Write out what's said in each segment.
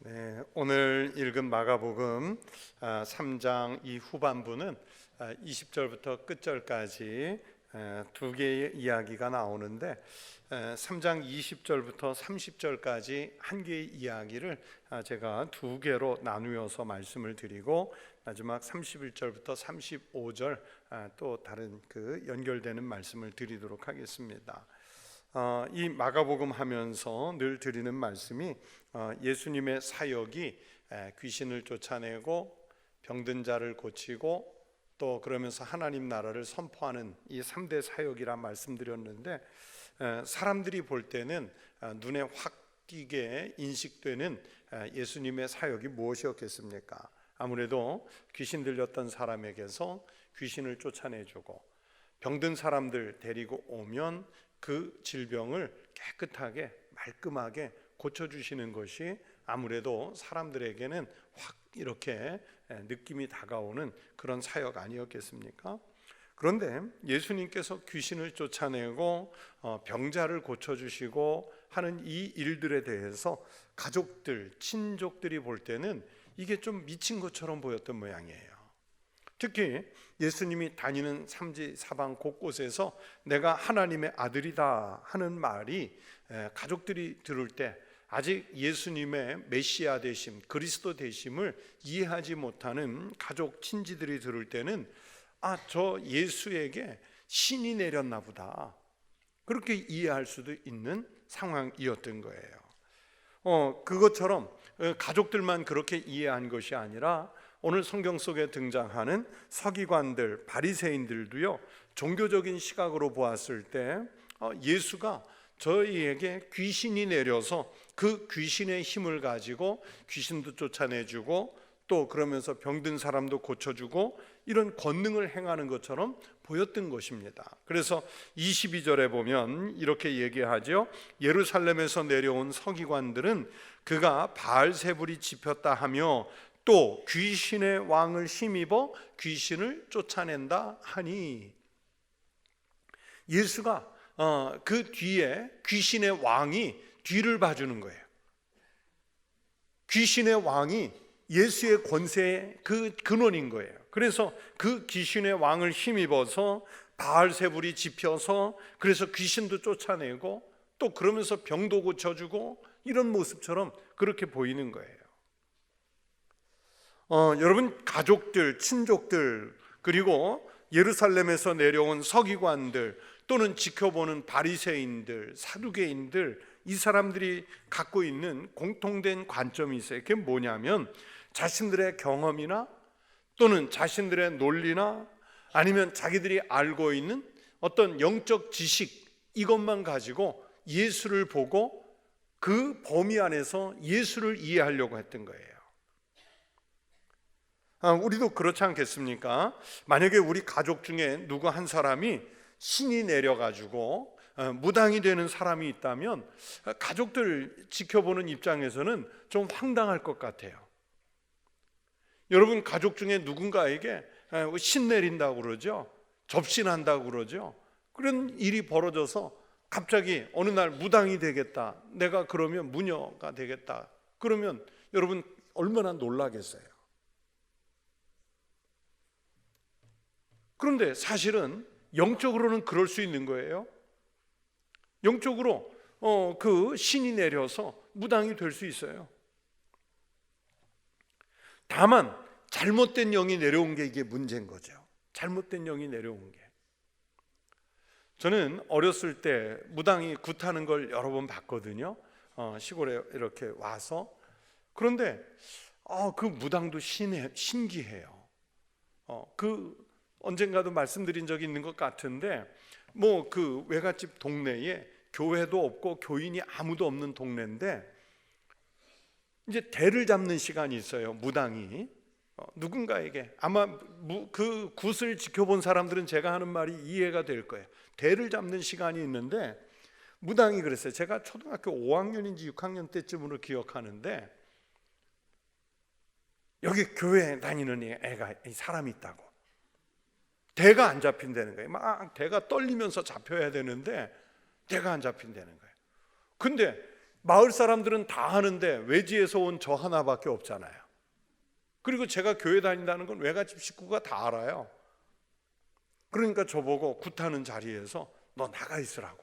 네, 오늘 읽은 마가복음 3장 이 후반부는 20절부터 끝절까지 두 개의 이야기가 나오는데 3장 20절부터 30절까지 한 개의 이야기를 제가 두 개로 나누어서 말씀을 드리고 마지막 31절부터 35절 또 다른 연결되는 말씀을 드리도록 하겠습니다. 이 마가복음 하면서 늘 드리는 말씀이 예수님의 사역이 귀신을 쫓아내고 병든 자를 고치고 또 그러면서 하나님 나라를 선포하는 이 3대 사역이라 말씀드렸는데, 사람들이 볼 때는 눈에 확 띄게 인식되는 예수님의 사역이 무엇이었겠습니까? 아무래도 귀신 들렸던 사람에게서 귀신을 쫓아내주고 병든 사람들 데리고 오면 그 질병을 깨끗하게 말끔하게 고쳐주시는 것이 아무래도 사람들에게는 확 이렇게 느낌이 다가오는 그런 사역 아니었겠습니까? 그런데 예수님께서 귀신을 쫓아내고 병자를 고쳐주시고 하는 이 일들에 대해서 가족들, 친족들이 볼 때는 이게 좀 미친 것처럼 보였던 모양이에요. 특히 예수님이 다니는 삼지 사방 곳곳에서 내가 하나님의 아들이다 하는 말이 가족들이 들을 때 아직 예수님의 메시아 되심, 그리스도 되심을 이해하지 못하는 가족 친지들이 들을 때는 저 예수에게 신이 내렸나 보다, 그렇게 이해할 수도 있는 상황이었던 거예요. 그것처럼 가족들만 그렇게 이해한 것이 아니라 오늘 성경 속에 등장하는 서기관들, 바리새인들도요, 종교적인 시각으로 보았을 때 예수가 저희에게 귀신이 내려서 그 귀신의 힘을 가지고 귀신도 쫓아내주고 또 그러면서 병든 사람도 고쳐주고 이런 권능을 행하는 것처럼 보였던 것입니다. 그래서 22절에 보면 이렇게 얘기하죠. 예루살렘에서 내려온 서기관들은 그가 바알세불이 집혔다 하며 또 귀신의 왕을 힘입어 귀신을 쫓아낸다 하니, 예수가 그 뒤에 귀신의 왕이 뒤를 봐주는 거예요. 귀신의 왕이 예수의 권세의 그 근원인 거예요. 그래서 그 귀신의 왕을 힘입어서 바알세불이 집혀서 그래서 귀신도 쫓아내고 또 그러면서 병도 고쳐주고 이런 모습처럼 그렇게 보이는 거예요. 여러분, 가족들, 친족들, 그리고 예루살렘에서 내려온 서기관들 또는 지켜보는 바리새인들, 사두개인들, 이 사람들이 갖고 있는 공통된 관점이 있어요. 그게 뭐냐면 자신들의 경험이나 또는 자신들의 논리나 아니면 자기들이 알고 있는 어떤 영적 지식, 이것만 가지고 예수를 보고 그 범위 안에서 예수를 이해하려고 했던 거예요. 우리도 그렇지 않겠습니까? 만약에 우리 가족 중에 누구 한 사람이 신이 내려가지고 무당이 되는 사람이 있다면 가족들 지켜보는 입장에서는 좀 황당할 것 같아요. 여러분, 가족 중에 누군가에게 신 내린다고 그러죠. 접신한다고 그러죠. 그런 일이 벌어져서 갑자기 어느 날 무당이 되겠다, 내가 그러면 무녀가 되겠다, 그러면 여러분 얼마나 놀라겠어요. 그런데 사실은 영적으로는 그럴 수 있는 거예요. 영적으로 그 신이 내려서 무당이 될 수 있어요. 다만 잘못된 영이 내려온 게 이게 문제인 거죠. 잘못된 영이 내려온 게. 저는 어렸을 때 무당이 굿하는 걸 여러 번 봤거든요. 시골에 이렇게 와서. 그런데 그 무당도 신기해요. 언젠가도 말씀드린 적이 있는 것 같은데, 그 외갓집 동네에 교회도 없고 교인이 아무도 없는 동네인데 이제 대를 잡는 시간이 있어요. 무당이 누군가에게, 아마 그 굿을 지켜본 사람들은 제가 하는 말이 이해가 될 거예요. 대를 잡는 시간이 있는데 무당이 그랬어요. 제가 초등학교 5학년인지 6학년 때쯤으로 기억하는데, 여기 교회에 다니는 애가 사람이 있다고. 대가 안 잡힌다는 거예요. 막 대가 떨리면서 잡혀야 되는데 대가 안 잡힌다는 거예요. 근데 마을 사람들은 다 하는데 외지에서 온 저 하나밖에 없잖아요. 그리고 제가 교회 다닌다는 건 외갓집 식구가 다 알아요. 그러니까 저보고 굿하는 자리에서 너 나가 있으라고.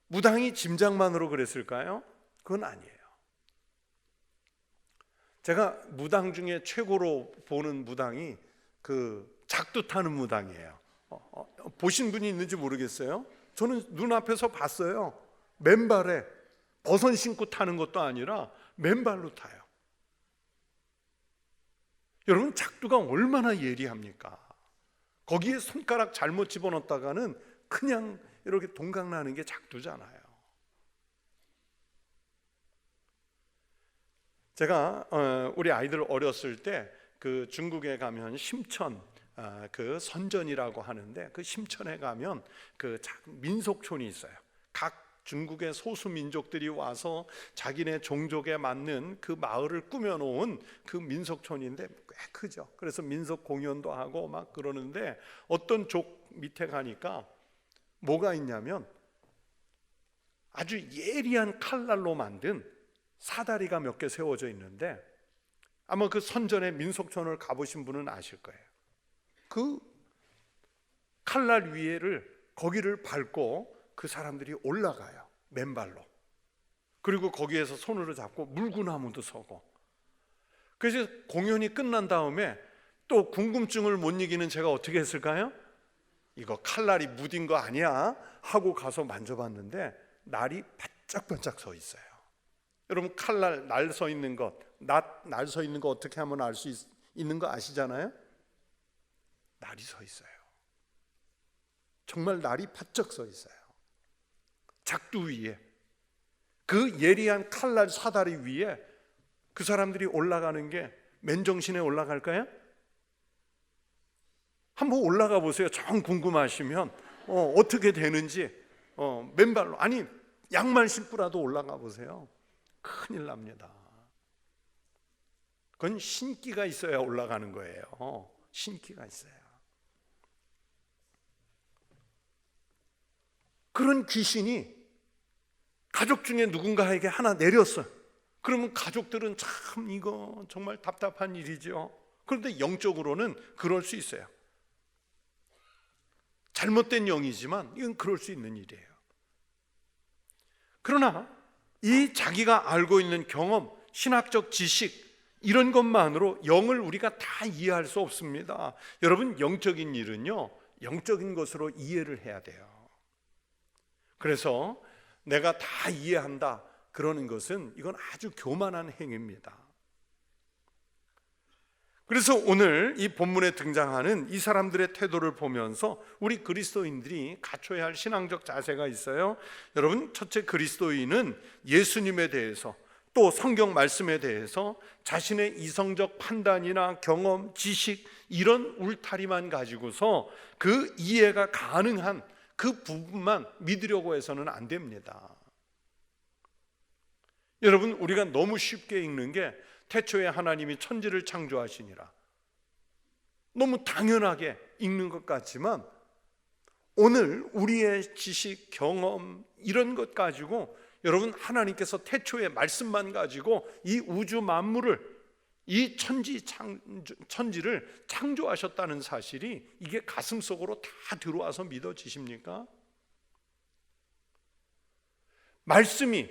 무당이 짐작만으로 그랬을까요? 그건 아니에요. 제가 무당 중에 최고로 보는 무당이 그 작두 타는 무당이에요. 보신 분이 있는지 모르겠어요. 저는 눈앞에서 봤어요. 맨발에 버선 신고 타는 것도 아니라 맨발로 타요. 여러분, 작두가 얼마나 예리합니까? 거기에 손가락 잘못 집어넣었다가는 그냥 이렇게 동강나는 게 작두잖아요. 제가 우리 아이들 어렸을 때 그 중국에 가면 심천 그 선전이라고 하는데, 그 심천에 가면 그 민속촌이 있어요. 각 중국의 소수 민족들이 와서 자기네 종족에 맞는 그 마을을 꾸며놓은 그 민속촌인데 꽤 크죠. 그래서 민속 공연도 하고 막 그러는데, 어떤 족 밑에 가니까 뭐가 있냐면 아주 예리한 칼날로 만든 사다리가 몇 개 세워져 있는데, 아마 그 선전의 민속촌을 가보신 분은 아실 거예요. 그 칼날 위에를 거기를 밟고 그 사람들이 올라가요. 맨발로. 그리고 거기에서 손으로 잡고 물구나무도 서고. 그래서 공연이 끝난 다음에 또 궁금증을 못 이기는 제가 어떻게 했을까요? 이거 칼날이 묻은 거 아니야? 하고 가서 만져봤는데 날이 바짝바짝 서 있어요. 여러분, 칼날 날 서 있는 것, 날 서 있는 거 어떻게 하면 알 수 있는 거 아시잖아요? 날이 서 있어요. 정말 날이 바짝 서 있어요. 작두 위에, 그 예리한 칼날 사다리 위에 그 사람들이 올라가는 게 맨정신에 올라갈까요? 한번 올라가 보세요. 정 궁금하시면 어떻게 되는지 맨발로, 아니 양말 신고라도 올라가 보세요. 큰일 납니다. 그건 신기가 있어야 올라가는 거예요. 신기가 있어야. 그런 귀신이 가족 중에 누군가에게 하나 내렸어요. 그러면 가족들은 참 이거 정말 답답한 일이죠. 그런데 영적으로는 그럴 수 있어요. 잘못된 영이지만 이건 그럴 수 있는 일이에요. 그러나 이 자기가 알고 있는 경험, 신학적 지식, 이런 것만으로 영을 우리가 다 이해할 수 없습니다. 여러분, 영적인 일은요, 영적인 것으로 이해를 해야 돼요. 그래서 내가 다 이해한다 그러는 것은 이건 아주 교만한 행위입니다. 그래서 오늘 이 본문에 등장하는 이 사람들의 태도를 보면서 우리 그리스도인들이 갖춰야 할 신앙적 자세가 있어요. 여러분, 첫째, 그리스도인은 예수님에 대해서, 또 성경 말씀에 대해서 자신의 이성적 판단이나 경험, 지식, 이런 울타리만 가지고서 그 이해가 가능한 그 부분만 믿으려고 해서는 안 됩니다. 여러분, 우리가 너무 쉽게 읽는 게 태초에 하나님이 천지를 창조하시니라, 너무 당연하게 읽는 것 같지만 오늘 우리의 지식, 경험, 이런 것 가지고 여러분, 하나님께서 태초의 말씀만 가지고 이 우주 만물을, 이 천지를 창조하셨다는 사실이 이게 가슴속으로 다 들어와서 믿어지십니까? 말씀이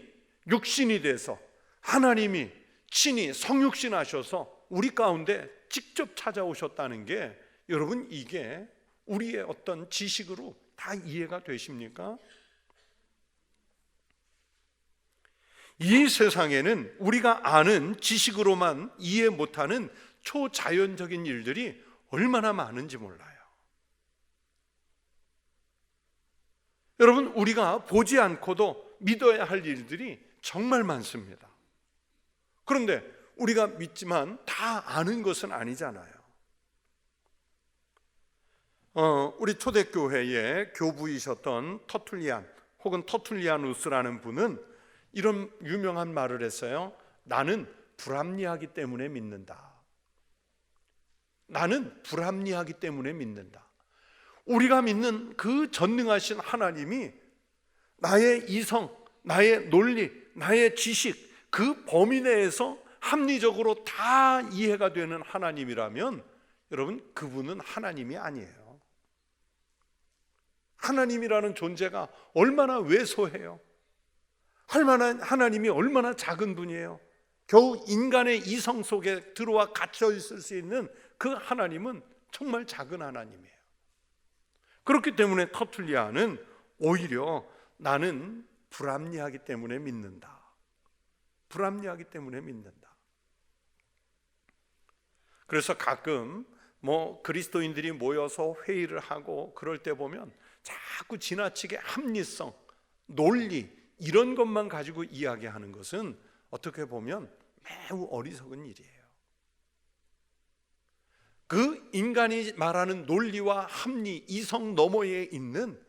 육신이 돼서 하나님이 친히 성육신 하셔서 우리 가운데 직접 찾아오셨다는 게, 여러분, 이게 우리의 어떤 지식으로 다 이해가 되십니까? 이 세상에는 우리가 아는 지식으로만 이해 못하는 초자연적인 일들이 얼마나 많은지 몰라요. 여러분, 우리가 보지 않고도 믿어야 할 일들이 정말 많습니다. 그런데 우리가 믿지만 다 아는 것은 아니잖아요. 우리 초대교회의 교부이셨던 터툴리안 혹은 터툴리아누스라는 분은 이런 유명한 말을 했어요. 나는 불합리하기 때문에 믿는다. 나는 불합리하기 때문에 믿는다. 우리가 믿는 그 전능하신 하나님이 나의 이성, 나의 논리, 나의 지식, 그 범위 내에서 합리적으로 다 이해가 되는 하나님이라면 여러분, 그분은 하나님이 아니에요. 하나님이라는 존재가 얼마나 왜소해요. 하나님이 얼마나 작은 분이에요. 겨우 인간의 이성 속에 들어와 갇혀 있을 수 있는 그 하나님은 정말 작은 하나님이에요. 그렇기 때문에 터툴리아는 오히려 나는 불합리하기 때문에 믿는다. 불합리하기 때문에 믿는다. 그래서 가끔 그리스도인들이 모여서 회의를 하고 그럴 때 보면 자꾸 지나치게 합리성, 논리 이런 것만 가지고 이야기하는 것은 어떻게 보면 매우 어리석은 일이에요. 그 인간이 말하는 논리와 합리, 이성 너머에 있는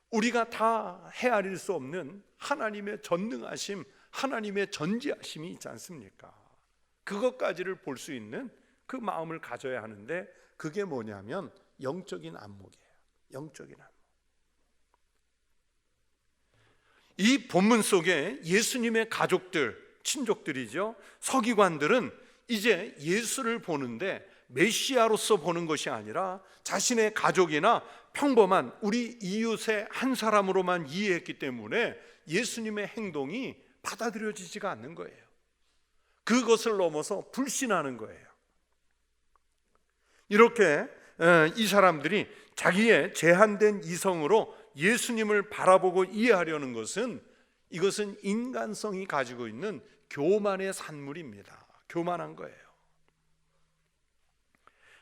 우리가 다 헤아릴 수 없는 하나님의 전능하심, 하나님의 전지하심이 있지 않습니까? 그것까지를 볼 수 있는 그 마음을 가져야 하는데, 그게 뭐냐면 영적인 안목이에요. 영적인 안목. 이 본문 속에 예수님의 가족들, 친족들이죠, 서기관들은 이제 예수를 보는데 메시아로서 보는 것이 아니라 자신의 가족이나 평범한 우리 이웃의 한 사람으로만 이해했기 때문에 예수님의 행동이 받아들여지지가 않는 거예요. 그것을 넘어서 불신하는 거예요. 이렇게 이 사람들이 자기의 제한된 이성으로 예수님을 바라보고 이해하려는 것은, 이것은 인간성이 가지고 있는 교만의 산물입니다. 교만한 거예요.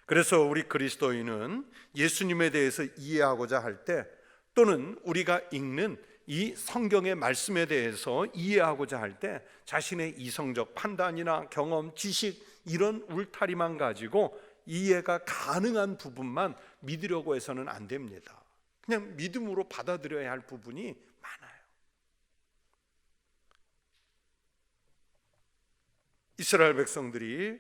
그래서 우리 그리스도인은 예수님에 대해서 이해하고자 할 때, 또는 우리가 읽는 이 성경의 말씀에 대해서 이해하고자 할 때 자신의 이성적 판단이나 경험, 지식 이런 울타리만 가지고 이해가 가능한 부분만 믿으려고 해서는 안 됩니다. 그냥 믿음으로 받아들여야 할 부분이 많아요. 이스라엘 백성들이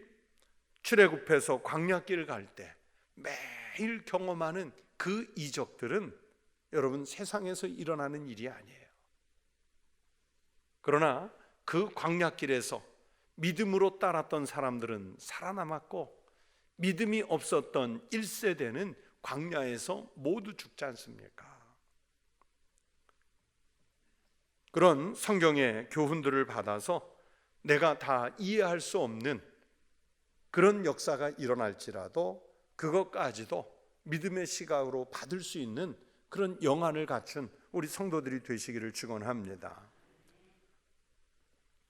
출애굽해서 광야길을 갈 때 매일 경험하는 그 이적들은 여러분, 세상에서 일어나는 일이 아니에요. 그러나 그 광야길에서 믿음으로 따랐던 사람들은 살아남았고, 믿음이 없었던 1세대는 광야에서 모두 죽지 않습니까? 그런 성경의 교훈들을 받아서 내가 다 이해할 수 없는 그런 역사가 일어날지라도 그것까지도 믿음의 시각으로 받을 수 있는 그런 영안을 갖춘 우리 성도들이 되시기를 축원합니다.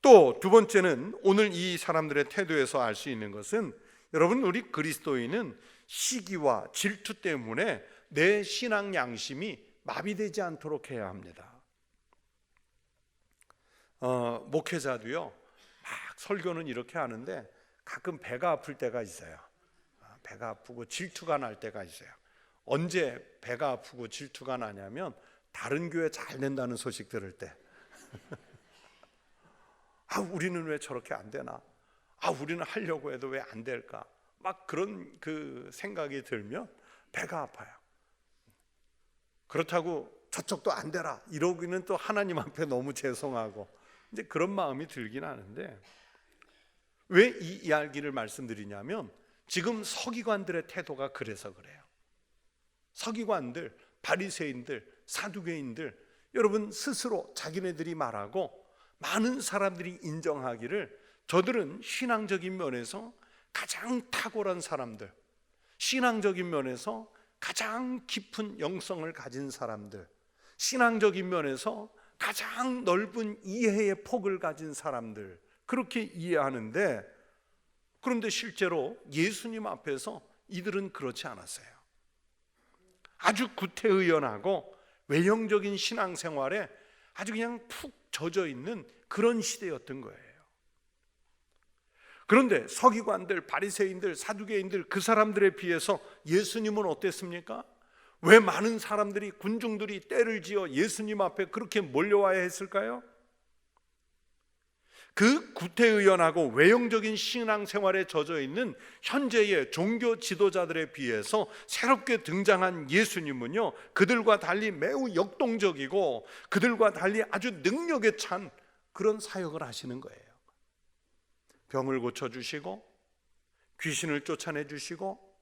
또 두 번째는, 오늘 이 사람들의 태도에서 알 수 있는 것은, 여러분, 우리 그리스도인은 시기와 질투 때문에 내 신앙 양심이 마비되지 않도록 해야 합니다. 목회자도요, 막 설교는 이렇게 하는데 가끔 배가 아플 때가 있어요. 배가 아프고 질투가 날 때가 있어요. 언제 배가 아프고 질투가 나냐면 다른 교회 잘 된다는 소식 들을 때 우리는 왜 저렇게 안 되나? 우리는 하려고 해도 왜 안 될까? 막 그런 그 생각이 들면 배가 아파요. 그렇다고 저쪽도 안 되라 이러기는 또 하나님 앞에 너무 죄송하고 이제 그런 마음이 들긴 하는데, 왜 이 이야기를 말씀드리냐면 지금 서기관들의 태도가 그래서 그래요. 서기관들, 바리새인들, 사두개인들, 여러분 스스로 자기네들이 말하고 많은 사람들이 인정하기를 저들은 신앙적인 면에서 가장 탁월한 사람들, 신앙적인 면에서 가장 깊은 영성을 가진 사람들, 신앙적인 면에서 가장 넓은 이해의 폭을 가진 사람들, 그렇게 이해하는데, 그런데 실제로 예수님 앞에서 이들은 그렇지 않았어요. 아주 구태의연하고 외형적인 신앙생활에 아주 그냥 푹 젖어 있는 그런 시대였던 거예요. 그런데 서기관들, 바리새인들, 사두개인들, 그 사람들에 비해서 예수님은 어땠습니까? 왜 많은 사람들이, 군중들이 때를 지어 예수님 앞에 그렇게 몰려와야 했을까요? 그 구태의연하고 외형적인 신앙생활에 젖어 있는 현재의 종교 지도자들에 비해서 새롭게 등장한 예수님은요, 그들과 달리 매우 역동적이고 그들과 달리 아주 능력에 찬 그런 사역을 하시는 거예요. 병을 고쳐주시고 귀신을 쫓아내주시고,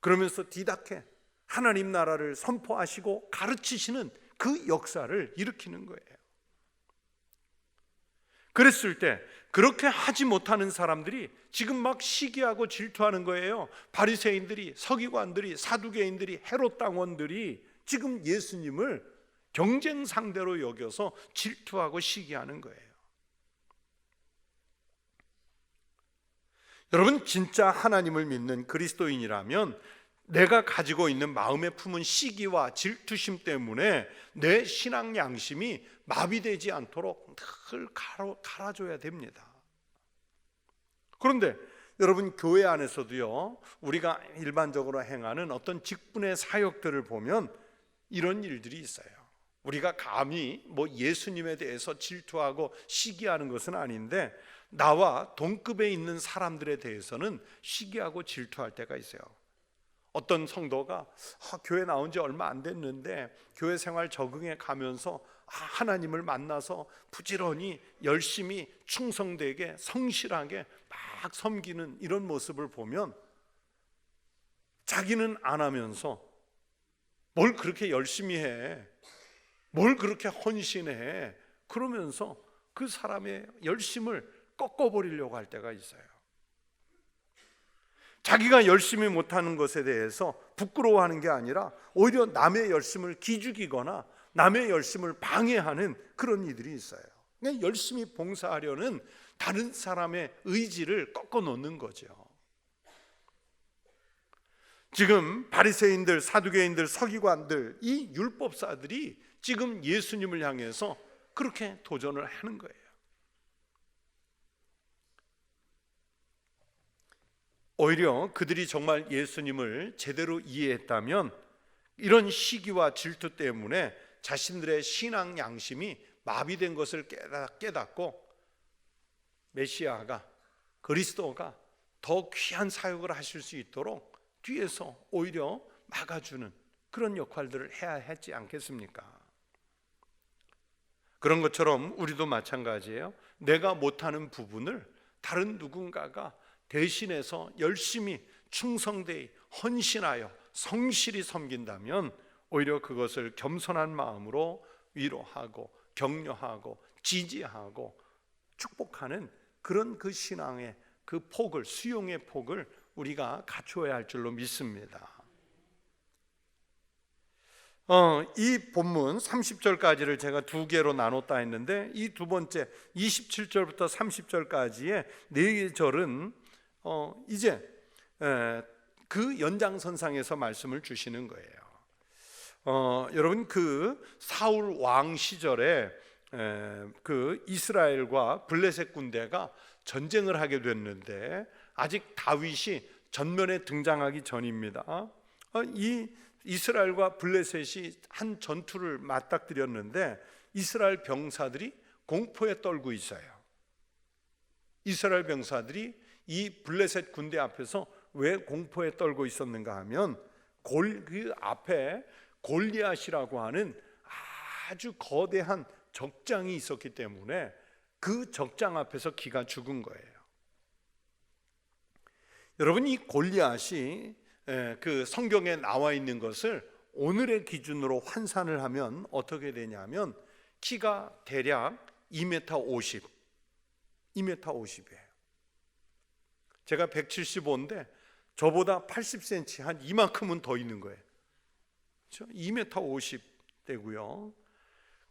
그러면서 디다케 하나님 나라를 선포하시고 가르치시는 그 역사를 일으키는 거예요. 그랬을 때 그렇게 하지 못하는 사람들이 지금 막 시기하고 질투하는 거예요. 바리새인들이, 서기관들이, 사두개인들이, 헤롯 당원들이 지금 예수님을 경쟁 상대로 여겨서 질투하고 시기하는 거예요. 여러분, 진짜 하나님을 믿는 그리스도인이라면 내가 가지고 있는 마음에 품은 시기와 질투심 때문에 내 신앙 양심이 마비되지 않도록 늘 갈아줘야 됩니다. 그런데 여러분, 교회 안에서도요, 우리가 일반적으로 행하는 어떤 직분의 사역들을 보면 이런 일들이 있어요. 우리가 감히 예수님에 대해서 질투하고 시기하는 것은 아닌데, 나와 동급에 있는 사람들에 대해서는 시기하고 질투할 때가 있어요. 어떤 성도가 교회 나온 지 얼마 안 됐는데 교회 생활 적응해 가면서 하나님을 만나서 부지런히 열심히 충성되게 성실하게 막 섬기는 이런 모습을 보면 자기는 안 하면서 뭘 그렇게 열심히 해, 뭘 그렇게 헌신해, 그러면서 그 사람의 열심을 꺾어버리려고 할 때가 있어요. 자기가 열심히 못하는 것에 대해서 부끄러워하는 게 아니라 오히려 남의 열심을 기죽이거나 남의 열심을 방해하는 그런 이들이 있어요. 그냥 열심히 봉사하려는 다른 사람의 의지를 꺾어 놓는 거죠. 지금 바리새인들, 사두개인들, 서기관들, 이 율법사들이 지금 예수님을 향해서 그렇게 도전을 하는 거예요. 오히려 그들이 정말 예수님을 제대로 이해했다면 이런 시기와 질투 때문에 자신들의 신앙 양심이 마비된 것을 깨닫고 메시아가, 그리스도가 더 귀한 사역을 하실 수 있도록 뒤에서 오히려 막아주는 그런 역할들을 해야 했지 않겠습니까? 그런 것처럼 우리도 마찬가지예요. 내가 못하는 부분을 다른 누군가가 대신해서 열심히 충성되이 헌신하여 성실히 섬긴다면 오히려 그것을 겸손한 마음으로 위로하고 격려하고 지지하고 축복하는 그런 그 신앙의 그 폭을, 수용의 폭을 우리가 갖추어야 할 줄로 믿습니다. 이 본문 30절까지를 제가 두 개로 나눴다 했는데, 이 두 번째 27절부터 30절까지의 네 절은 이제 그 연장선상에서 말씀을 주시는 거예요. 여러분, 그 사울 왕 시절에 그 이스라엘과 블레셋 군대가 전쟁을 하게 됐는데 아직 다윗이 전면에 등장하기 전입니다. 이 이스라엘과 블레셋이 한 전투를 맞닥뜨렸는데 이스라엘 병사들이 공포에 떨고 있어요. 이스라엘 병사들이 이 블레셋 군대 앞에서 왜 공포에 떨고 있었는가 하면 그 앞에 골리앗이라고 하는 아주 거대한 적장이 있었기 때문에 그 적장 앞에서 기가 죽은 거예요. 여러분, 이 골리앗이 그 성경에 나와 있는 것을 오늘의 기준으로 환산을 하면 어떻게 되냐면 키가 대략 2m 50, 2m 50이에요. 제가 175인데 저보다 80cm 한 이만큼은 더 있는 거예요. 그렇죠? 2m 50 되고요.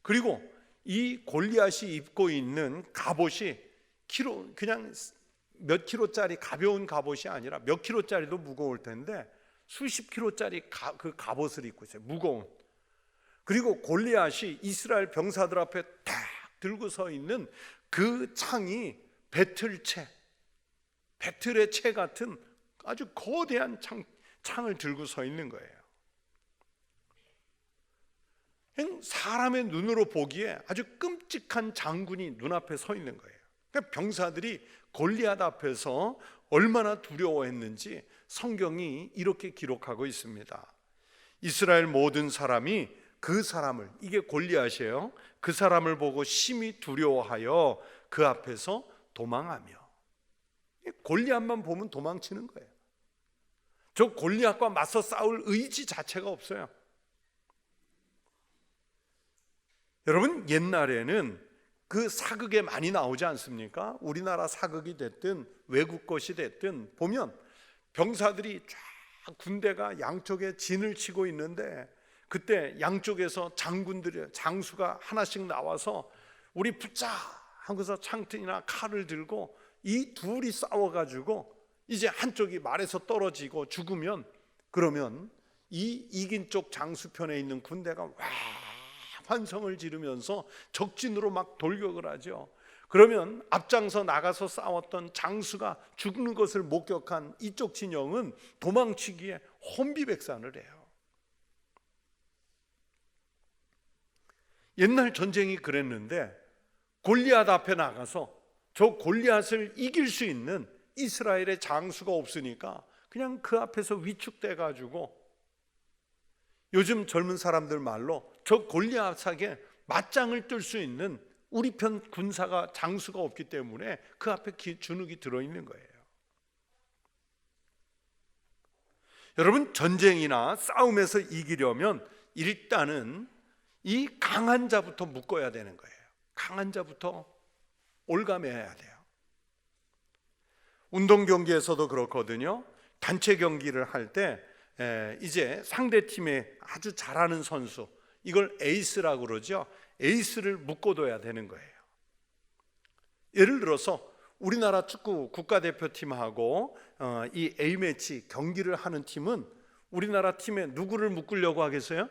그리고 이 골리앗이 입고 있는 갑옷이 그냥 몇 킬로짜리 가벼운 갑옷이 아니라 몇 킬로짜리도 무거울 텐데 수십 킬로짜리 그 갑옷을 입고 있어요. 무거운. 그리고 골리앗이 이스라엘 병사들 앞에 딱 들고 서 있는 그 창이 배틀의 채 같은 아주 거대한 창을 들고 서 있는 거예요. 사람의 눈으로 보기에 아주 끔찍한 장군이 눈앞에 서 있는 거예요. 그러니까 병사들이 골리앗 앞에서 얼마나 두려워했는지 성경이 이렇게 기록하고 있습니다. 이스라엘 모든 사람이 그 사람을, 이게 골리앗이에요, 그 사람을 보고 심히 두려워하여 그 앞에서 도망하며. 골리앗만 보면 도망치는 거예요. 저 골리앗과 맞서 싸울 의지 자체가 없어요. 여러분, 옛날에는 그 사극에 많이 나오지 않습니까? 우리나라 사극이 됐든 외국 것이 됐든 보면 병사들이 쫙 군대가 양쪽에 진을 치고 있는데 그때 양쪽에서 장군들이, 장수가 하나씩 나와서 우리 붙자 하고서 창틀이나 칼을 들고 이 둘이 싸워가지고 이제 한쪽이 말에서 떨어지고 죽으면, 그러면 이 이긴 쪽 장수편에 있는 군대가 와 환성을 지르면서 적진으로 막 돌격을 하죠. 그러면 앞장서 나가서 싸웠던 장수가 죽는 것을 목격한 이쪽 진영은 도망치기에 혼비백산을 해요. 옛날 전쟁이 그랬는데 골리앗 앞에 나가서 저 골리앗을 이길 수 있는 이스라엘의 장수가 없으니까 그냥 그 앞에서 위축돼 가지고, 요즘 젊은 사람들 말로 저 골리앗에게 맞짱을 뜰 수 있는 우리 편 군사가, 장수가 없기 때문에 그 앞에 주눅이 들어있는 거예요. 여러분, 전쟁이나 싸움에서 이기려면 일단은 이 강한 자부터 묶어야 되는 거예요. 강한 자부터 올가매야 돼요. 운동 경기에서도 그렇거든요. 단체 경기를 할 때 이제 상대 팀에 아주 잘하는 선수, 이걸 에이스라고 그러죠. 에이스를 묶어둬야 되는 거예요. 예를 들어서 우리나라 축구 국가대표팀하고 이 A매치 경기를 하는 팀은 우리나라 팀에 누구를 묶으려고 하겠어요?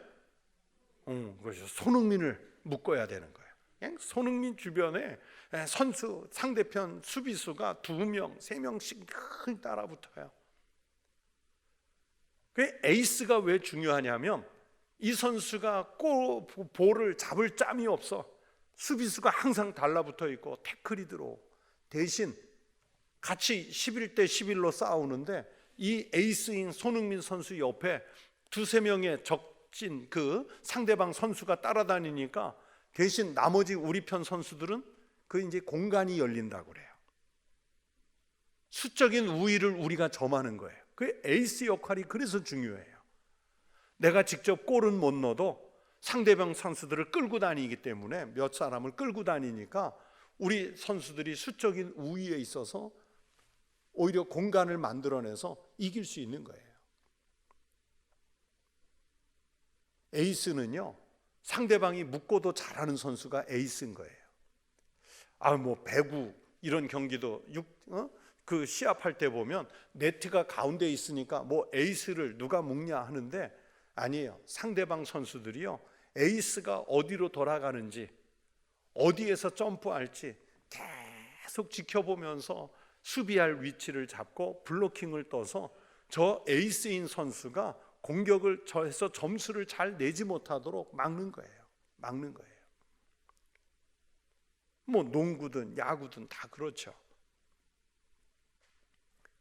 그렇죠. 손흥민을 묶어야 되는 거예요. 그냥 손흥민 주변에 선수, 상대편 수비수가 2명, 3명씩 따라 붙어요. 그 에이스가 왜 중요하냐면 이 선수가 볼을 잡을 짬이 없어. 수비수가 항상 달라붙어 있고 태클이 들어오고, 대신 같이 11대 11로 싸우는데 이 에이스인 손흥민 선수 옆에 2-3명의 적진 그 상대방 선수가 따라다니니까 대신 나머지 우리 편 선수들은 그 이제 공간이 열린다고 그래요. 수적인 우위를 우리가 점하는 거예요. 그 에이스 역할이 그래서 중요해요. 내가 직접 골은 못 넣어도 상대방 선수들을 끌고 다니기 때문에, 몇 사람을 끌고 다니니까 우리 선수들이 수적인 우위에 있어서 오히려 공간을 만들어내서 이길 수 있는 거예요. 에이스는요, 상대방이 묶고도 잘하는 선수가 에이스인 거예요. 배구 이런 경기도 그 시합할 때 보면 네트가 가운데 있으니까 에이스를 누가 묶냐 하는데 아니에요. 상대방 선수들이요, 에이스가 어디로 돌아가는지, 어디에서 점프할지 계속 지켜보면서 수비할 위치를 잡고 블로킹을 떠서 저 에이스인 선수가 공격을 해서 점수를 잘 내지 못하도록 막는 거예요. 농구든 야구든 다 그렇죠.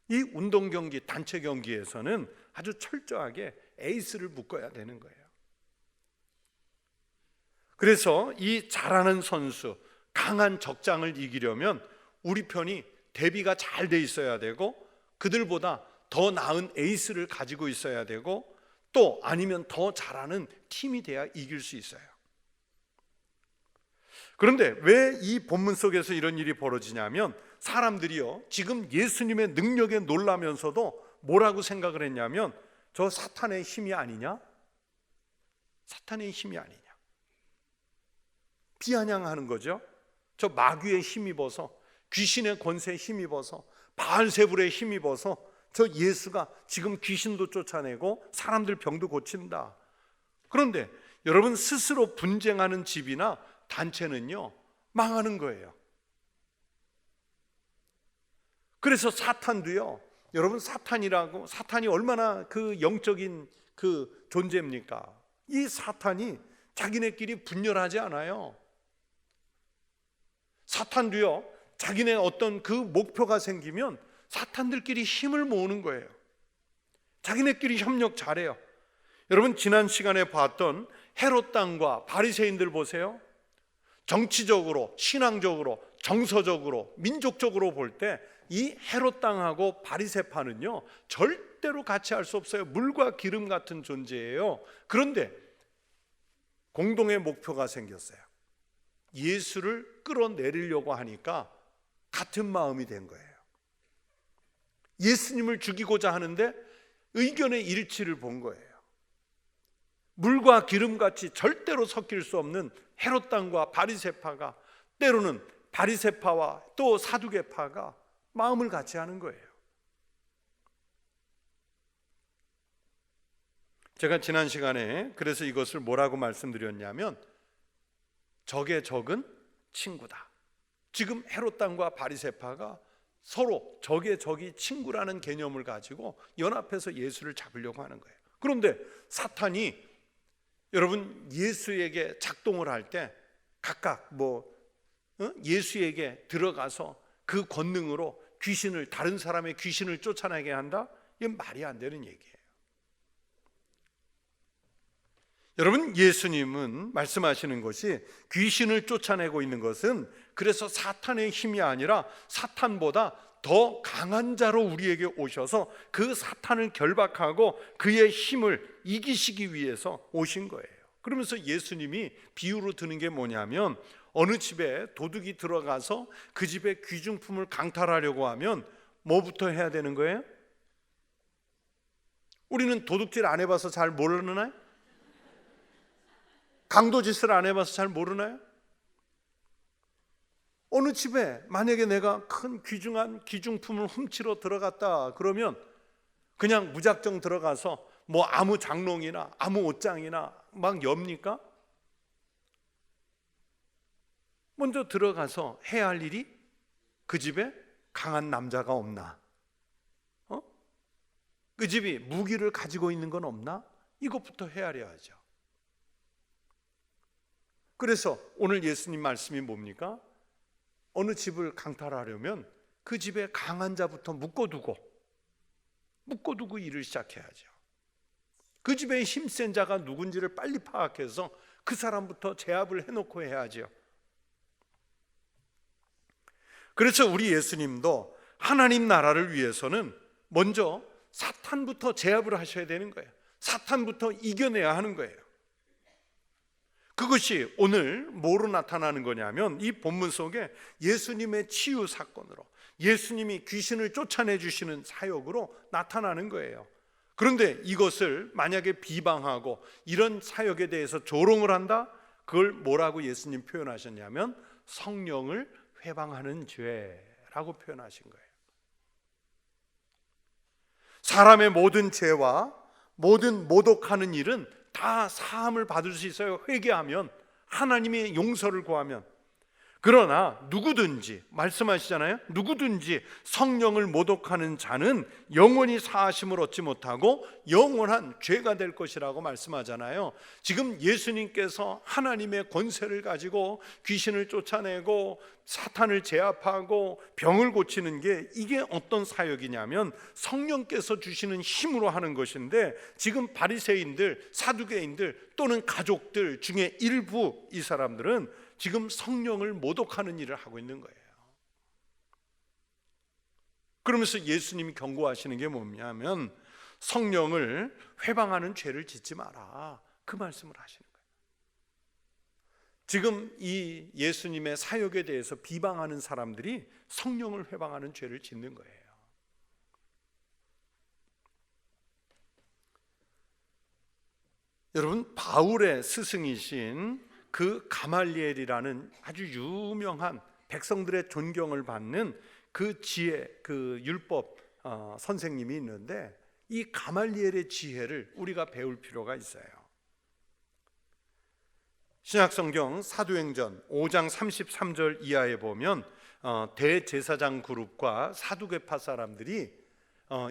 이 운동 경기, 단체 경기에서는 아주 철저하게 에이스를 묶어야 되는 거예요. 그래서 이 잘하는 선수, 강한 적장을 이기려면 우리 편이 대비가 잘 돼 있어야 되고, 그들보다 더 나은 에이스를 가지고 있어야 되고, 또 아니면 더 잘하는 팀이 돼야 이길 수 있어요. 그런데 왜 이 본문 속에서 이런 일이 벌어지냐면, 사람들이요, 지금 예수님의 능력에 놀라면서도 뭐라고 생각을 했냐면, 저 사탄의 힘이 아니냐? 사탄의 힘이 아니냐? 비아냥하는 거죠. 저 마귀에 힘입어서, 귀신의 권세에 힘입어서, 바알세불에 힘입어서 저 예수가 지금 귀신도 쫓아내고 사람들 병도 고친다. 그런데 여러분, 스스로 분쟁하는 집이나 단체는요, 망하는 거예요. 그래서 사탄도요, 여러분, 사탄이 얼마나 그 영적인 그 존재입니까? 이 사탄이 자기네끼리 분열하지 않아요. 사탄도요, 자기네 어떤 그 목표가 생기면 사탄들끼리 힘을 모으는 거예요. 자기네끼리 협력 잘해요. 여러분, 지난 시간에 봤던 헤롯 당과 바리새인들 보세요. 정치적으로, 신앙적으로, 정서적으로, 민족적으로 볼 때 이 헤롯 당하고 바리새파는요 절대로 같이 할 수 없어요. 물과 기름 같은 존재예요. 그런데 공동의 목표가 생겼어요. 예수를 끌어내리려고 하니까 같은 마음이 된 거예요. 예수님을 죽이고자 하는데 의견의 일치를 본 거예요. 물과 기름같이 절대로 섞일 수 없는 헤롯 당과 바리새파가, 때로는 바리새파와 또 사두개파가 마음을 같이 하는 거예요. 제가 지난 시간에 그래서 이것을 뭐라고 말씀드렸냐면 적의 적은 친구다. 지금 헤롯 당과 바리새파가 서로 적의 적이 친구라는 개념을 가지고 연합해서 예수를 잡으려고 하는 거예요. 그런데 사탄이 여러분 예수에게 작동을 할 때 각각 예수에게 들어가서 그 권능으로 다른 사람의 귀신을 쫓아내게 한다? 이건 말이 안 되는 얘기예요. 여러분, 예수님은 말씀하시는 것이 귀신을 쫓아내고 있는 것은 그래서 사탄의 힘이 아니라 사탄보다 더 강한 자로 우리에게 오셔서 그 사탄을 결박하고 그의 힘을 이기시기 위해서 오신 거예요. 그러면서 예수님이 비유로 드는 게 뭐냐면 어느 집에 도둑이 들어가서 그 집의 귀중품을 강탈하려고 하면 뭐부터 해야 되는 거예요? 우리는 도둑질 안 해봐서 잘 모르나요? 강도짓을 안 해봐서 잘 모르나요? 어느 집에 만약에 내가 큰 귀중한 귀중품을 훔치러 들어갔다 그러면 그냥 무작정 들어가서 뭐 아무 장롱이나 아무 옷장이나 막 엽니까? 먼저 들어가서 해야 할 일이 그 집에 강한 남자가 없나? 그 집이 무기를 가지고 있는 건 없나? 이것부터 헤아려야죠. 그래서 오늘 예수님 말씀이 뭡니까? 어느 집을 강탈하려면 그 집에 강한 자부터 묶어두고 일을 시작해야죠. 그 집에 힘센 자가 누군지를 빨리 파악해서 그 사람부터 제압을 해놓고 해야죠. 그래서 우리 예수님도 하나님 나라를 위해서는 먼저 사탄부터 제압을 하셔야 되는 거예요. 사탄부터 이겨내야 하는 거예요. 그것이 오늘 뭐로 나타나는 거냐면 이 본문 속에 예수님의 치유 사건으로 예수님이 귀신을 쫓아내 주시는 사역으로 나타나는 거예요. 그런데 이것을 만약에 비방하고 이런 사역에 대해서 조롱을 한다? 그걸 뭐라고 예수님 표현하셨냐면 성령을 회방하는 죄라고 표현하신 거예요. 사람의 모든 죄와 모든 모독하는 일은 다 사함을 받을 수 있어요. 회개하면, 하나님의 용서를 구하면. 그러나 누구든지, 말씀하시잖아요, 누구든지 성령을 모독하는 자는 영원히 사하심을 얻지 못하고 영원한 죄가 될 것이라고 말씀하잖아요. 지금 예수님께서 하나님의 권세를 가지고 귀신을 쫓아내고 사탄을 제압하고 병을 고치는 게 이게 어떤 사역이냐면 성령께서 주시는 힘으로 하는 것인데, 지금 바리새인들, 사두개인들 또는 가족들 중에 일부 이 사람들은 지금 성령을 모독하는 일을 하고 있는 거예요. 그러면서 예수님이 경고하시는 게 뭐냐면 성령을 회방하는 죄를 짓지 마라, 그 말씀을 하시는 거예요. 지금 이 예수님의 사역에 대해서 비방하는 사람들이 성령을 회방하는 죄를 짓는 거예요. 여러분, 바울의 스승이신 그 가말리엘이라는 아주 유명한 백성들의 존경을 받는 그 지혜, 그 율법 선생님이 있는데 이 가말리엘의 지혜를 우리가 배울 필요가 있어요. 신약성경 사도행전 5장 33절 이하에 보면 대제사장 그룹과 사두개파 사람들이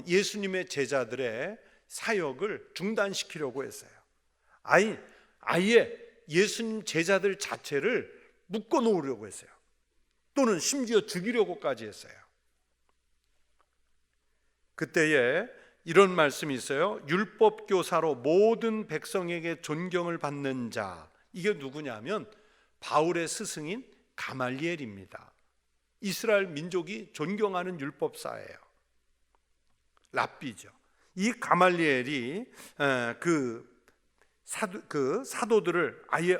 예수님의 제자들의 사역을 중단시키려고 했어요. 아예 예수님 제자들 자체를 묶어 놓으려고 했어요. 또는 심지어 죽이려고까지 했어요. 그때에 이런 말씀이 있어요. 율법 교사로 모든 백성에게 존경을 받는 자, 이게 누구냐면 바울의 스승인 가말리엘입니다. 이스라엘 민족이 존경하는 율법사예요. 랍비죠. 이 가말리엘이 그 사도들을 아예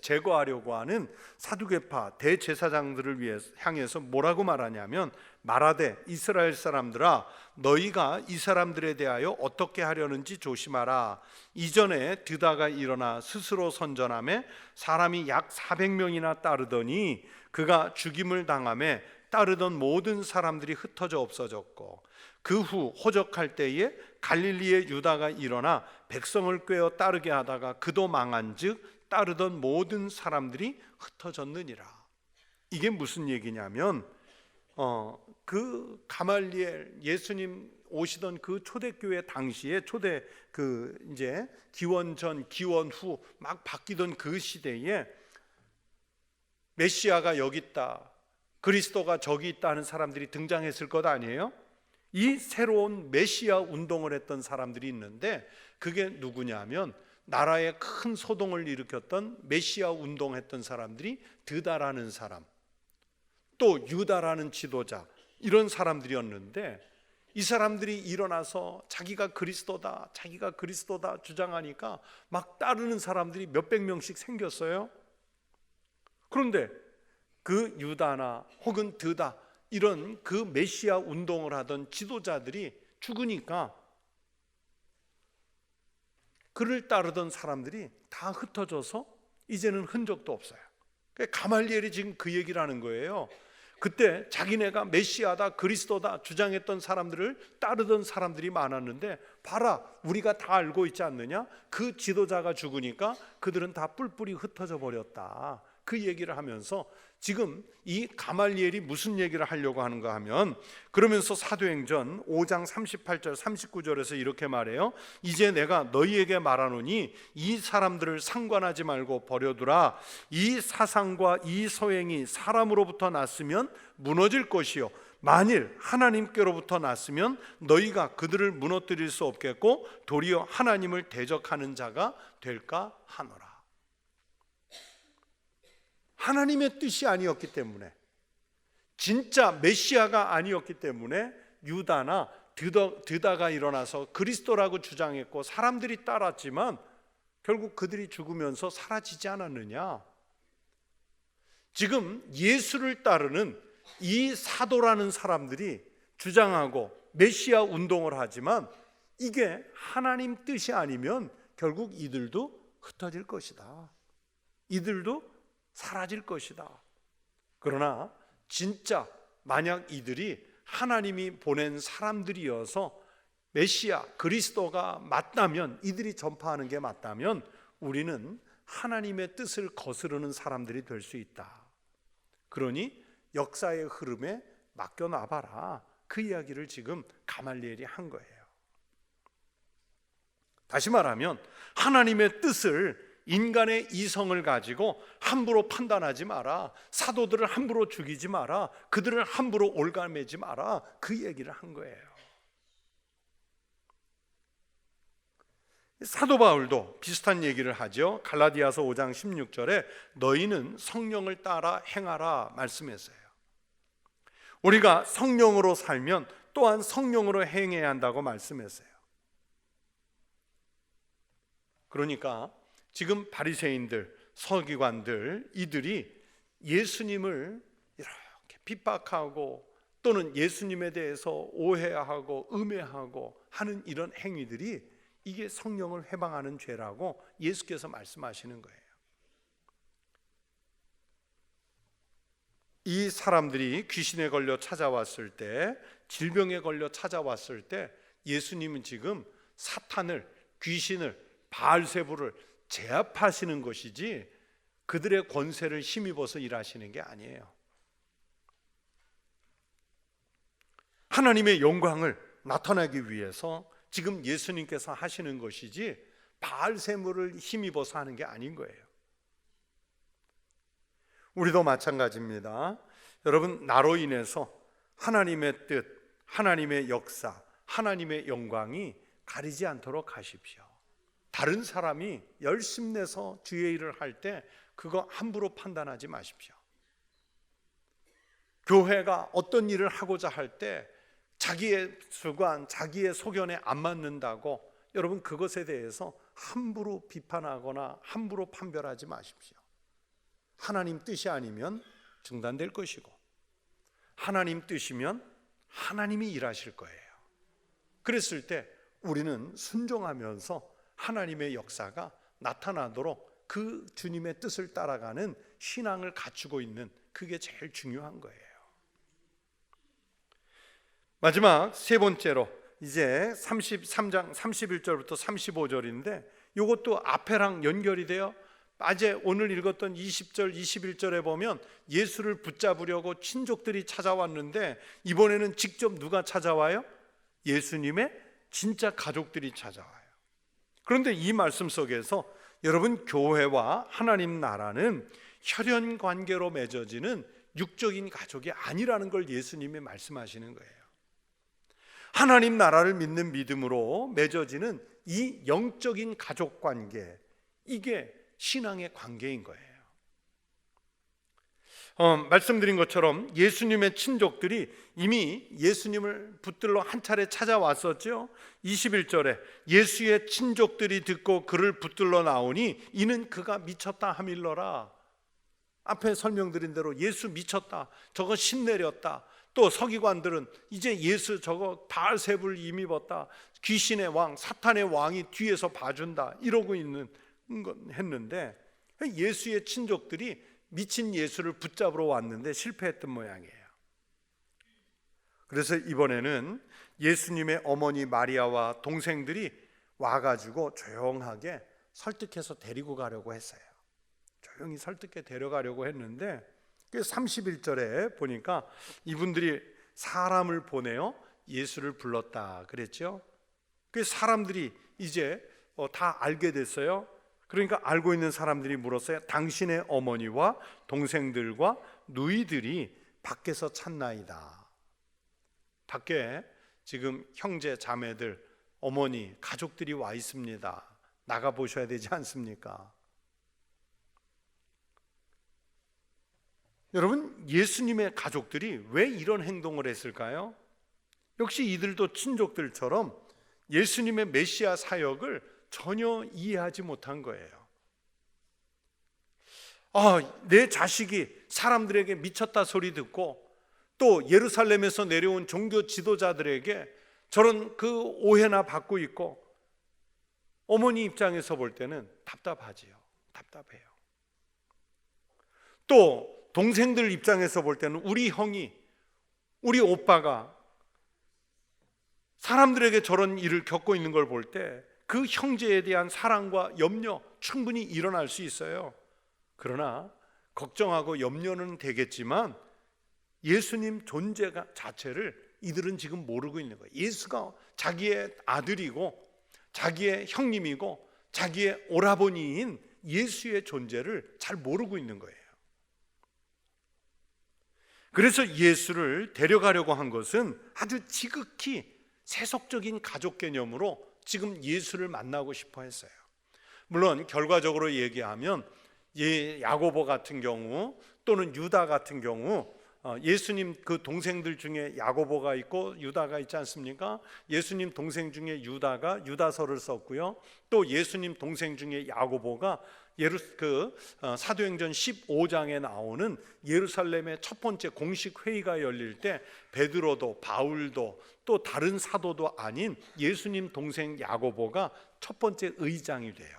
제거하려고 하는 사두개파 대제사장들을 향해서 뭐라고 말하냐면, 말하되 이스라엘 사람들아, 너희가 이 사람들에 대하여 어떻게 하려는지 조심하라. 이전에 드다가 일어나 스스로 선전하며 사람이 약 400명이나 따르더니 그가 죽임을 당하며 따르던 모든 사람들이 흩어져 없어졌고, 그 후 호적할 때에 갈릴리의 유다가 일어나 백성을 꿰어 따르게 하다가 그도 망한즉 따르던 모든 사람들이 흩어졌느니라. 이게 무슨 얘기냐면 그 가말리엘, 예수님 오시던 그 초대교회 당시에 초대 이제 기원 전 기원 후 막 바뀌던 그 시대에 메시아가 여기 있다, 그리스도가 저기 있다 하는 사람들이 등장했을 것 아니에요? 이 새로운 메시아 운동을 했던 사람들이 있는데, 그게 누구냐면 나라에 큰 소동을 일으켰던 메시아 운동했던 사람들이 드다라는 사람, 또 유다라는 지도자, 이런 사람들이었는데, 이 사람들이 일어나서 자기가 그리스도다 주장하니까 막 따르는 사람들이 몇백 명씩 생겼어요. 그런데 그 유다나 혹은 드다, 이런 그 메시아 운동을 하던 지도자들이 죽으니까 그를 따르던 사람들이 다 흩어져서 이제는 흔적도 없어요. 가말리엘이 지금 그 얘기를 하는 거예요. 그때 자기네가 메시아다, 그리스도다 주장했던 사람들을 따르던 사람들이 많았는데, 봐라, 우리가 다 알고 있지 않느냐? 그 지도자가 죽으니까 그들은 다 뿔뿔이 흩어져 버렸다. 그 얘기를 하면서 지금 이 가말리엘이 무슨 얘기를 하려고 하는가 하면, 그러면서 사도행전 5장 38절 39절에서 이렇게 말해요. 이제 내가 너희에게 말하노니 이 사람들을 상관하지 말고 버려두라. 이 사상과 이 소행이 사람으로부터 났으면 무너질 것이요, 만일 하나님께로부터 났으면 너희가 그들을 무너뜨릴 수 없겠고 도리어 하나님을 대적하는 자가 될까 하노라. 하나님의 뜻이 아니었기 때문에, 진짜 메시아가 아니었기 때문에 유다나 드다가 일어나서 그리스도라고 주장했고 사람들이 따랐지만 결국 그들이 죽으면서 사라지지 않았느냐? 지금 예수를 따르는 이 사도라는 사람들이 주장하고 메시아 운동을 하지만 이게 하나님 뜻이 아니면 결국 이들도 흩어질 것이다. 이들도 사라질 것이다. 그러나 진짜 만약 이들이 하나님이 보낸 사람들이어서 메시아 그리스도가 맞다면, 이들이 전파하는 게 맞다면 우리는 하나님의 뜻을 거스르는 사람들이 될 수 있다. 그러니 역사의 흐름에 맡겨놔봐라. 그 이야기를 지금 가말리엘이 한 거예요. 다시 말하면 하나님의 뜻을, 인간의 이성을 가지고 함부로 판단하지 마라. 사도들을 함부로 죽이지 마라. 그들을 함부로 올가매지 마라. 그 얘기를 한 거예요. 사도 바울도 비슷한 얘기를 하죠. 갈라디아서 5장 16절에 너희는 성령을 따라 행하라 말씀했어요. 우리가 성령으로 살면 또한 성령으로 행해야 한다고 말씀했어요. 그러니까 지금 바리새인들, 서기관들, 이들이 예수님을 이렇게 핍박하고 또는 예수님에 대해서 오해하고 음해하고 하는 이런 행위들이 이게 성령을 회방하는 죄라고 예수께서 말씀하시는 거예요. 이 사람들이 귀신에 걸려 찾아왔을 때, 질병에 걸려 찾아왔을 때 예수님은 지금 사탄을, 귀신을, 바알세부를 제압하시는 것이지 그들의 권세를 힘입어서 일하시는 게 아니에요. 하나님의 영광을 나타내기 위해서 지금 예수님께서 하시는 것이지 바알세부를 힘입어서 하는 게 아닌 거예요. 우리도 마찬가지입니다. 여러분, 나로 인해서 하나님의 뜻, 하나님의 역사, 하나님의 영광이 가리지 않도록 하십시오. 다른 사람이 열심 내서 주의 일을 할 때 그거 함부로 판단하지 마십시오. 교회가 어떤 일을 하고자 할 때 자기의 주관, 자기의 소견에 안 맞는다고 여러분 그것에 대해서 함부로 비판하거나 함부로 판별하지 마십시오. 하나님 뜻이 아니면 중단될 것이고, 하나님 뜻이면 하나님이 일하실 거예요. 그랬을 때 우리는 순종하면서 하나님의 역사가 나타나도록 그 주님의 뜻을 따라가는 신앙을 갖추고 있는, 그게 제일 중요한 거예요. 마지막 세 번째로 이제 33장 31절부터 35절인데 이것도 앞에랑 연결이 돼요. 어제 오늘 읽었던 20절 21절에 보면 예수를 붙잡으려고 친족들이 찾아왔는데 이번에는 직접 누가 찾아와요? 예수님의 진짜 가족들이 찾아와요. 그런데 이 말씀 속에서 여러분, 교회와 하나님 나라는 혈연 관계로 맺어지는 육적인 가족이 아니라는 걸 예수님이 말씀하시는 거예요. 하나님 나라를 믿는 믿음으로 맺어지는 이 영적인 가족 관계, 이게 신앙의 관계인 거예요. 말씀드린 것처럼 예수님의 친족들이 이미 예수님을 붙들러 한 차례 찾아왔었죠. 21절에 예수의 친족들이 듣고 그를 붙들러 나오니 이는 그가 미쳤다 하밀러라. 앞에 설명드린 대로 예수 미쳤다, 저거 신내렸다. 또 서기관들은 이제 예수 저거 바알세불 힘입었다, 귀신의 왕, 사탄의 왕이 뒤에서 봐준다, 이러고 있는 건 했는데 예수의 친족들이 미친 예수를 붙잡으러 왔는데 실패했던 모양이에요. 그래서 이번에는 예수님의 어머니 마리아와 동생들이 와가지고 조용하게 설득해서 데리고 가려고 했어요. 조용히 설득해 데려가려고 했는데 31절에 보니까 이분들이 사람을 보내어 예수를 불렀다 그랬죠. 그 사람들이 이제 다 알게 됐어요. 그러니까 알고 있는 사람들이 물었어요. 당신의 어머니와 동생들과 누이들이 밖에서 찾나이다. 밖에 지금 형제 자매들, 어머니, 가족들이 와 있습니다. 나가 보셔야 되지 않습니까? 여러분, 예수님의 가족들이 왜 이런 행동을 했을까요? 역시 이들도 친족들처럼 예수님의 메시아 사역을 전혀 이해하지 못한 거예요. 내 자식이 사람들에게 미쳤다 소리 듣고 또 예루살렘에서 내려온 종교 지도자들에게 저런 그 오해나 받고 있고, 어머니 입장에서 볼 때는 답답하지요. 답답해요. 또 동생들 입장에서 볼 때는 우리 형이, 우리 오빠가 사람들에게 저런 일을 겪고 있는 걸 볼 때 그 형제에 대한 사랑과 염려 충분히 일어날 수 있어요. 그러나 걱정하고 염려는 되겠지만 예수님 존재 자체를 이들은 지금 모르고 있는 거예요. 예수가 자기의 아들이고 자기의 형님이고 자기의 오라버니인 예수의 존재를 잘 모르고 있는 거예요. 그래서 예수를 데려가려고 한 것은 아주 지극히 세속적인 가족 개념으로 지금 예수를 만나고 싶어 했어요. 물론 결과적으로 얘기하면 야고보 같은 경우 또는 유다 같은 경우, 예수님 그 동생들 중에 야고보가 있고 유다가 있지 않습니까? 예수님 동생 중에 유다가 유다서를 썼고요. 또 예수님 동생 중에 야고보가 사도행전 15장에 나오는 예루살렘의 첫 번째 공식 회의가 열릴 때 베드로도 바울도 또 다른 사도도 아닌 예수님 동생 야고보가 첫 번째 의장이 돼요.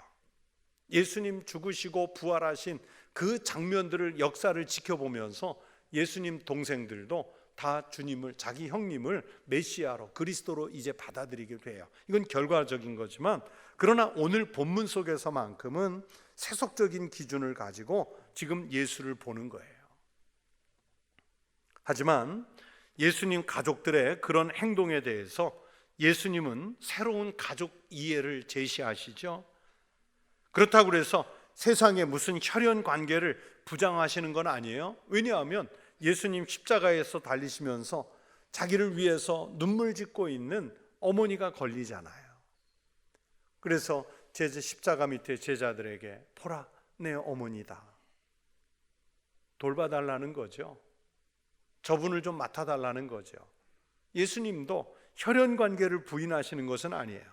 예수님 죽으시고 부활하신 그 장면들을, 역사를 지켜보면서 예수님 동생들도 다 주님을, 자기 형님을 메시아로, 그리스도로 이제 받아들이게 돼요. 이건 결과적인 거지만, 그러나 오늘 본문 속에서만큼은 세속적인 기준을 가지고 지금 예수를 보는 거예요. 하지만 예수님 가족들의 그런 행동에 대해서 예수님은 새로운 가족 이해를 제시하시죠. 그렇다고 해서 세상에 무슨 혈연 관계를 부정하시는 건 아니에요. 왜냐하면 예수님 십자가에서 달리시면서 자기를 위해서 눈물 짓고 있는 어머니가 걸리잖아요. 그래서 십자가 밑에 제자들에게 보라, 내 어머니다, 돌봐달라는 거죠. 저분을 좀 맡아달라는 거죠. 예수님도 혈연 관계를 부인하시는 것은 아니에요.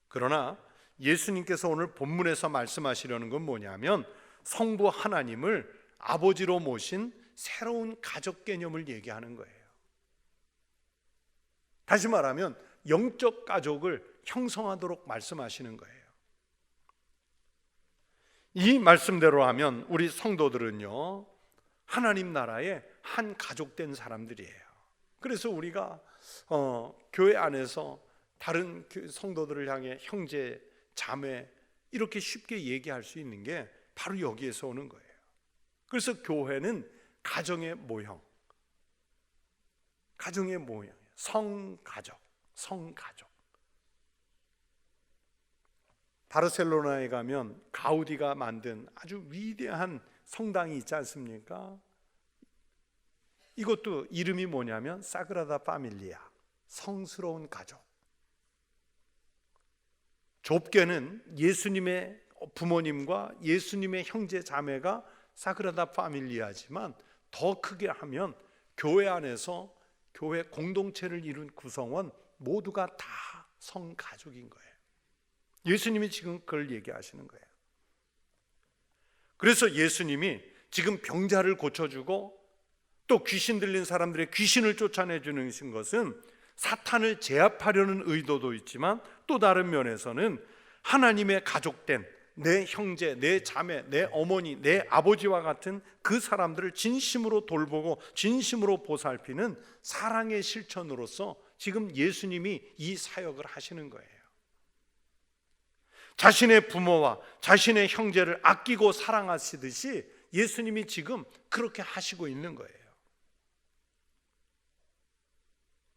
그러나 예수님께서 오늘 본문에서 말씀하시려는 건 뭐냐면 성부 하나님을 아버지로 모신 새로운 가족 개념을 얘기하는 거예요. 다시 말하면 영적 가족을 형성하도록 말씀하시는 거예요. 이 말씀대로 하면 우리 성도들은요, 하나님 나라의 한 가족된 사람들이에요. 그래서 우리가 교회 안에서 다른 성도들을 향해 형제, 자매 이렇게 쉽게 얘기할 수 있는 게 바로 여기에서 오는 거예요. 그래서 교회는 가정의 모형, 성가족. 바르셀로나에 가면 가우디가 만든 아주 위대한 성당이 있지 않습니까? 이것도 이름이 뭐냐면 사그라다 파밀리아, 성스러운 가족. 좁게는 예수님의 부모님과 예수님의 형제 자매가 사그라다 파밀리아지만 더 크게 하면 교회 안에서 교회 공동체를 이룬 구성원 모두가 다 성가족인 거예요. 예수님이 지금 그걸 얘기하시는 거예요. 그래서 예수님이 지금 병자를 고쳐주고 또 귀신 들린 사람들의 귀신을 쫓아내주는 것은 사탄을 제압하려는 의도도 있지만 또 다른 면에서는 하나님의 가족된 내 형제, 내 자매, 내 어머니, 내 아버지와 같은 그 사람들을 진심으로 돌보고 진심으로 보살피는 사랑의 실천으로서 지금 예수님이 이 사역을 하시는 거예요. 자신의 부모와 자신의 형제를 아끼고 사랑하시듯이 예수님이 지금 그렇게 하시고 있는 거예요.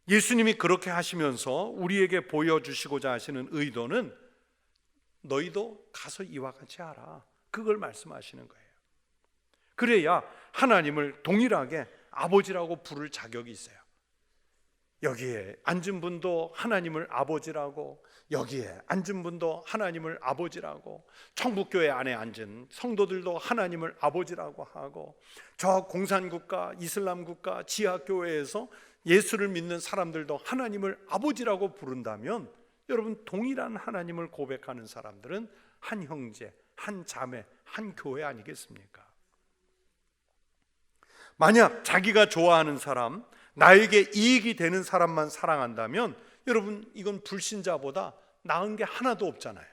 예수님이 그렇게 하시면서 우리에게 보여주시고자 하시는 의도는 너희도 가서 이와 같이 하라, 그걸 말씀하시는 거예요. 그래야 하나님을 동일하게 아버지라고 부를 자격이 있어요. 여기에 앉은 분도 하나님을 아버지라고, 여기에 앉은 분도 하나님을 아버지라고, 천국교회 안에 앉은 성도들도 하나님을 아버지라고 하고, 저 공산국가, 이슬람국가, 지하교회에서 예수를 믿는 사람들도 하나님을 아버지라고 부른다면 여러분, 동일한 하나님을 고백하는 사람들은 한 형제, 한 자매, 한 교회 아니겠습니까? 만약 자기가 좋아하는 사람, 나에게 이익이 되는 사람만 사랑한다면 여러분, 이건 불신자보다 나은 게 하나도 없잖아요.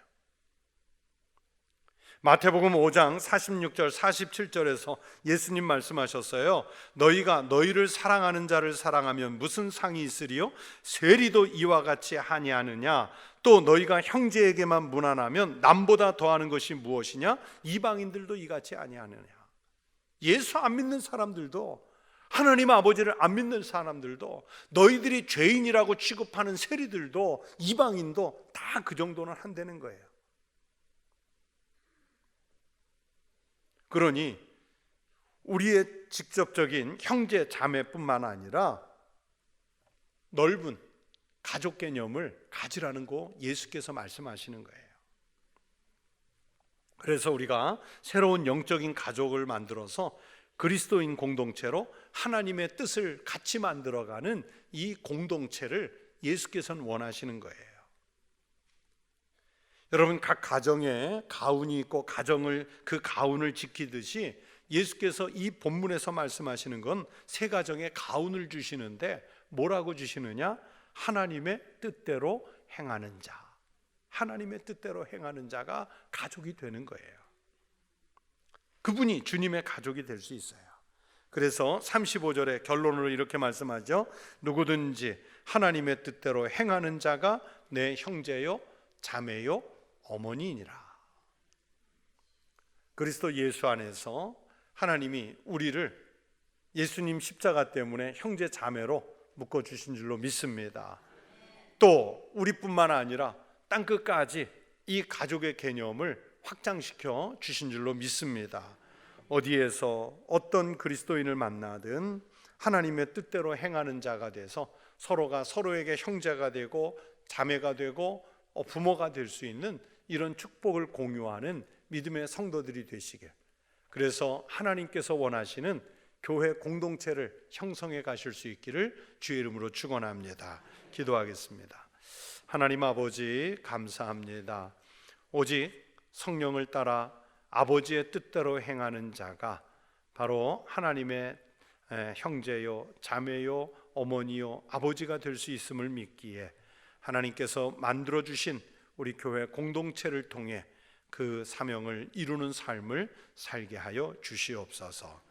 마태복음 5장 46절 47절에서 예수님 말씀하셨어요. 너희가 너희를 사랑하는 자를 사랑하면 무슨 상이 있으리요? 세리도 이와 같이 하니하느냐? 또 너희가 형제에게만 무난하면 남보다 더하는 것이 무엇이냐? 이방인들도 이같이 아니하느냐? 예수 안 믿는 사람들도, 하나님 아버지를 안 믿는 사람들도, 너희들이 죄인이라고 취급하는 세리들도, 이방인도 다 그 정도는 한다는 거예요. 그러니 우리의 직접적인 형제 자매뿐만 아니라 넓은 가족 개념을 가지라는 거 예수께서 말씀하시는 거예요. 그래서 우리가 새로운 영적인 가족을 만들어서 그리스도인 공동체로 하나님의 뜻을 같이 만들어가는 이 공동체를 예수께서는 원하시는 거예요. 여러분, 각 가정에 가훈이 있고 그 가훈을 지키듯이 예수께서 이 본문에서 말씀하시는 건 새 가정에 가훈을 주시는데 뭐라고 주시느냐? 하나님의 뜻대로 행하는 자, 하나님의 뜻대로 행하는 자가 가족이 되는 거예요. 그분이 주님의 가족이 될 수 있어요. 그래서 35절의 결론으로 이렇게 말씀하죠. 누구든지 하나님의 뜻대로 행하는 자가 내 형제요, 자매요, 어머니이니라. 그리스도 예수 안에서 하나님이 우리를 예수님 십자가 때문에 형제 자매로 묶어주신 줄로 믿습니다. 또 우리뿐만 아니라 땅끝까지 이 가족의 개념을 확장시켜 주신 줄로 믿습니다. 어디에서 어떤 그리스도인을 만나든 하나님의 뜻대로 행하는 자가 돼서 서로가 서로에게 형제가 되고 자매가 되고 부모가 될 수 있는 이런 축복을 공유하는 믿음의 성도들이 되시게, 그래서 하나님께서 원하시는 교회 공동체를 형성해 가실 수 있기를 주의 이름으로 축원합니다. 기도하겠습니다. 하나님 아버지, 감사합니다. 오직 성령을 따라 아버지의 뜻대로 행하는 자가 바로 하나님의 형제요, 자매요, 어머니요, 아버지가 될 수 있음을 믿기에 하나님께서 만들어주신 우리 교회 공동체를 통해 그 사명을 이루는 삶을 살게 하여 주시옵소서.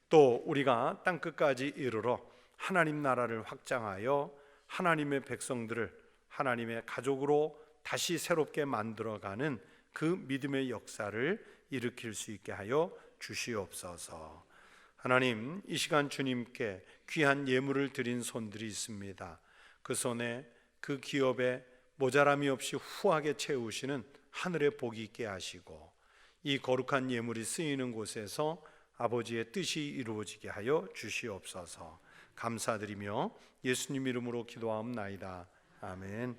또 우리가 땅끝까지 이르러 하나님 나라를 확장하여 하나님의 백성들을 하나님의 가족으로 다시 새롭게 만들어가는 그 믿음의 역사를 일으킬 수 있게 하여 주시옵소서. 하나님, 이 시간 주님께 귀한 예물을 드린 손들이 있습니다. 그 손에 그 기업에 모자람이 없이 후하게 채우시는 하늘의 복이 있게 하시고, 이 거룩한 예물이 쓰이는 곳에서 아버지의 뜻이 이루어지게 하여 주시옵소서. 감사드리며 예수님 이름으로 기도하옵나이다. 아멘.